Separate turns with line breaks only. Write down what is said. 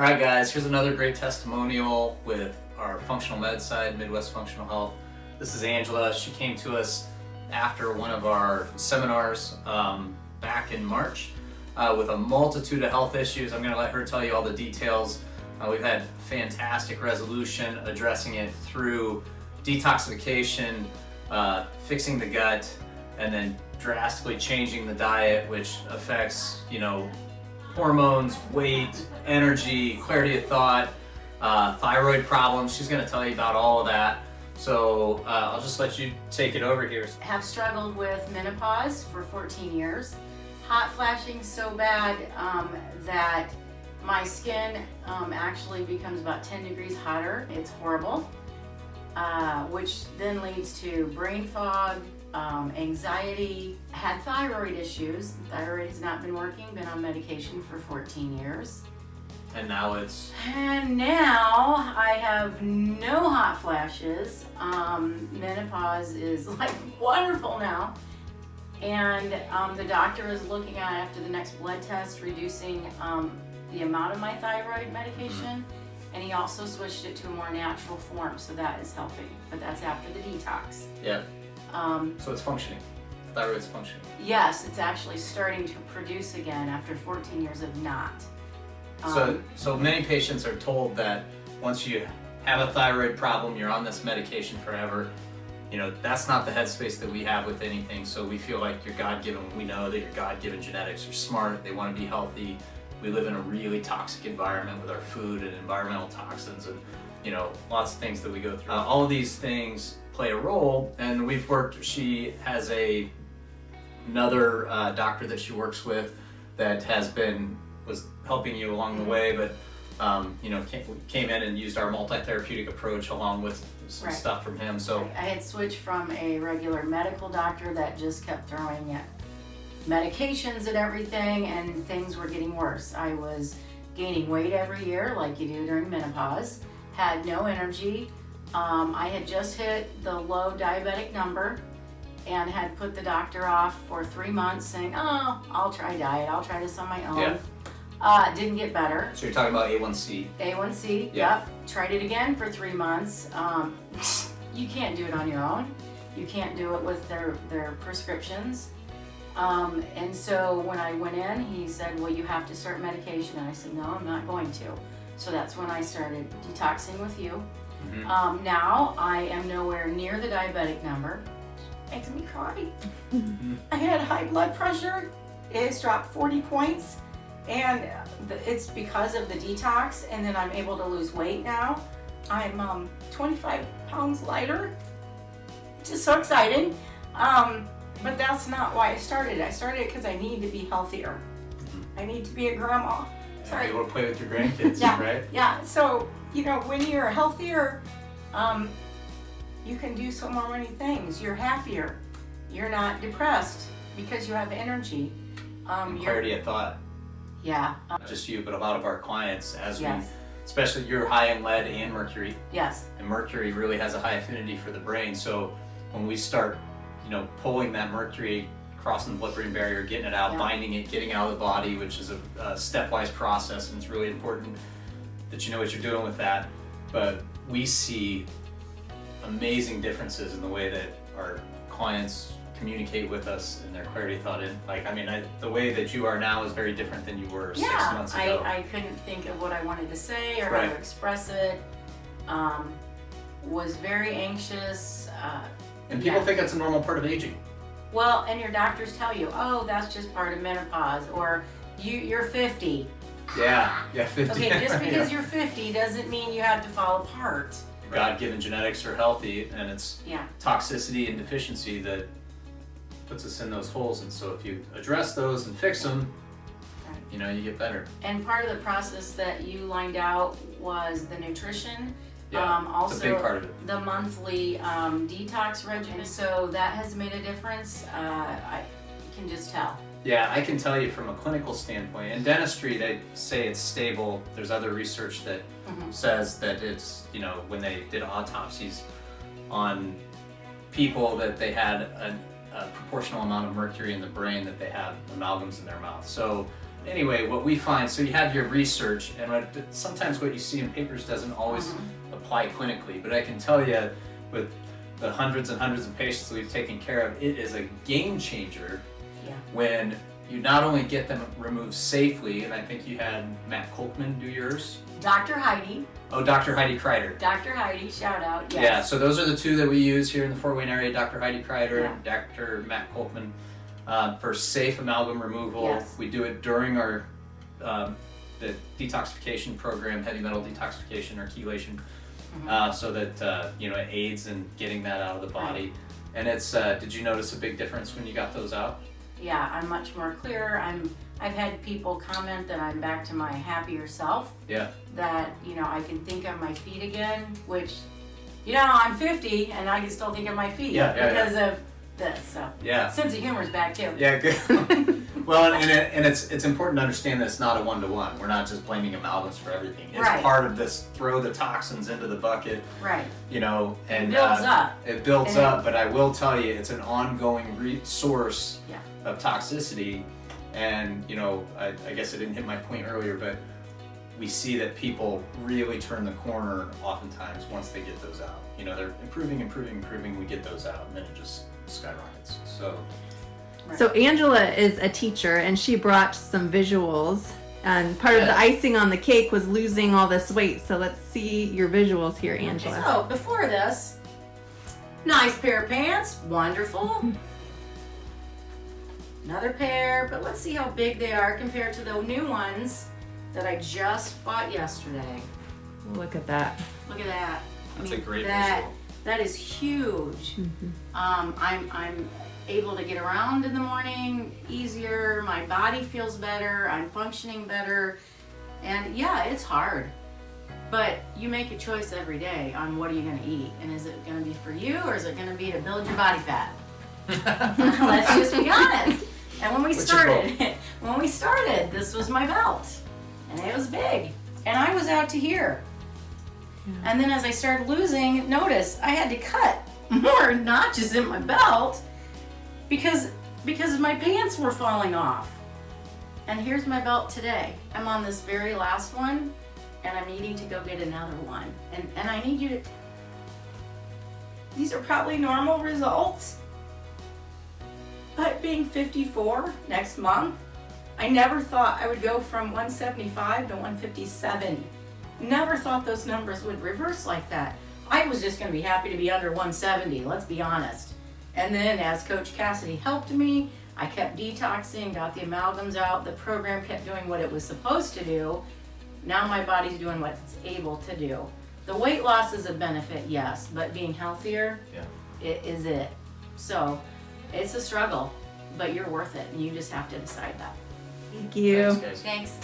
All right, guys, here's another great testimonial with our functional med side, Midwest Functional Health. This is Angela. She came to us after one of our seminars back in March with a multitude of health issues. I'm going to let her tell you all the details. We've had fantastic resolution addressing it through detoxification, fixing the gut, and then drastically changing the diet, which affects, hormones, weight, energy, clarity of thought, thyroid problems. She's going to tell you about all of that. So I'll just let you take it over here.
Have struggled with menopause for 14 years. Hot flashing so bad that my skin actually becomes about 10 degrees hotter. It's horrible, which then leads to brain fog, anxiety. Had thyroid issues. Thyroid has not been working, been on medication for 14 years.
And now it's...
And now I have no hot flashes. Menopause is like wonderful now. And the doctor is looking at, after the next blood test, reducing the amount of my thyroid medication. And he also switched it to a more natural form, so that is helping. But that's after the detox.
Yeah. So it's functioning. Thyroid's functioning.
Yes, it's actually starting to produce again after 14 years of not.
So many patients are told that once you have a thyroid problem, you're on this medication forever. That's not the headspace that we have with anything. So we feel like you're God-given. We know that you're God-given genetics. You're smart. They want to be healthy. We live in a really toxic environment with our food and environmental toxins and, lots of things that we go through. All of these things play a role, and we've worked, she has another doctor that she works with that was helping you along the way, but came in and used our multi-therapeutic approach along with some stuff from him. So
I had switched from a regular medical doctor that just kept throwing medications and everything, and things were getting worse. I was gaining weight every year like you do during menopause, had no energy. I had just hit the low diabetic number and had put the doctor off for 3 months saying, I'll try diet, I'll try this on my own.
Yeah.
Didn't get better.
So you're talking about A1C.
A1C, yep. Tried it again for 3 months. You can't do it on your own. You can't do it with their prescriptions. And so when I went in, he said, well, you have to start medication. And I said, no, I'm not going to. So that's when I started detoxing with you. Mm-hmm. Now I am nowhere near the diabetic number. Makes me cry. Mm-hmm. I had high blood pressure. It's dropped 40 points. And it's because of the detox, and then I'm able to lose weight now. I'm 25 pounds lighter, which is so exciting. But that's not why I started. I started because I need to be healthier. Mm-hmm. I need to be a grandma.
Sorry. Be able to play with your grandkids, right?
Yeah, so, when you're healthier, you can do so many things. You're happier. You're not depressed because you have energy.
And clarity of thought.
Yeah.
Not just you, but a lot of our clients, especially you're high in lead and mercury.
Yes.
And mercury really has a high affinity for the brain. So when we start, pulling that mercury, crossing the blood-brain barrier, getting it out, binding it, getting it out of the body, which is a stepwise process, and it's really important that you know what you're doing with that. But we see amazing differences in the way that our clients communicate with us and their clarity of thought. The way that you are now is very different than you were 6 months ago.
I couldn't think of what I wanted to say or how to express it. Was very anxious.
And people think that's a normal part of aging.
Well, and your doctors tell you, oh, that's just part of menopause, or you're 50.
Yeah, 50.
Okay, just because you're 50 doesn't mean you have to fall apart.
God-given genetics are healthy, and it's toxicity and deficiency that puts us in those holes. And so if you address those and fix them, you get better.
And part of the process that you lined out was the nutrition.
Also, it's a big part of it.
The monthly detox regimen. So that has made a difference. I can just tell.
Yeah, I can tell you from a clinical standpoint. In dentistry, they say it's stable. There's other research that says that it's, when they did autopsies on people that they had a proportional amount of mercury in the brain, that they had amalgams in their mouth. So anyway, what we find, so you have your research, and sometimes what you see in papers doesn't always apply clinically, but I can tell you with the hundreds and hundreds of patients we've taken care of, it is a game changer when you not only get them removed safely, and I think you had Matt Kolkman do yours.
Dr. Heidi.
Oh, Dr. Heidi Kreider.
Dr. Heidi, shout out, yes.
Yeah, so those are the two that we use here in the Fort Wayne area, Dr. Heidi Kreider
Yeah.
and Dr. Matt Kolkman, for safe amalgam removal.
Yes.
We do it during our the detoxification program, heavy metal detoxification or chelation, so that it aids in getting that out of the body.
Right.
And it's did you notice a big difference when you got those out?
Yeah, I'm much more clear. I've had people comment that I'm back to my happier self.
Yeah.
That, I can think on my feet again, which, I'm 50 and I can still think on my feet because of this. So sense of humor's back too.
Yeah, good. Well, and it's important to understand that it's not a one-to-one. We're not just blaming amalgams for everything. It's part of this throw the toxins into the bucket.
Right.
And
it builds up.
It builds up, but I will tell you, it's an ongoing source of toxicity. And I guess I didn't hit my point earlier, but we see that people really turn the corner oftentimes once they get those out. They're improving, we get those out, and then it just skyrockets. So.
Right.
So Angela is a teacher, and she brought some visuals, and part of the icing on the cake was losing all this weight. So let's see your visuals here, Angela.
So before this, nice pair of pants, wonderful. Another pair, but let's see how big they are compared to the new ones that I just bought yesterday.
Look at that.
Look at that.
That's a great visual.
That is huge. I'm able to get around in the morning easier. My body feels better. I'm functioning better. And yeah, it's hard. But you make a choice every day on what are you going to eat. And is it going to be for you or is it going to be to build your body fat? Let's just be honest. And when we started, this was my belt. And it was big. And I was out to here. Yeah. And then as I started losing, notice I had to cut more notches in my belt because my pants were falling off. And here's my belt today. I'm on this very last one, and I'm needing to go get another one. And I need you to, these are probably normal results, but being 54 next month, I never thought I would go from 175 to 157. Never thought those numbers would reverse like that. I was just gonna be happy to be under 170, let's be honest. And then as Coach Cassidy helped me, I kept detoxing, got the amalgams out, the program kept doing what it was supposed to do. Now my body's doing what it's able to do. The weight loss is a benefit, yes, but being healthier, it is it. So it's a struggle, but you're worth it, and you just have to decide that.
Thank you.
Thanks, guys.
Thanks.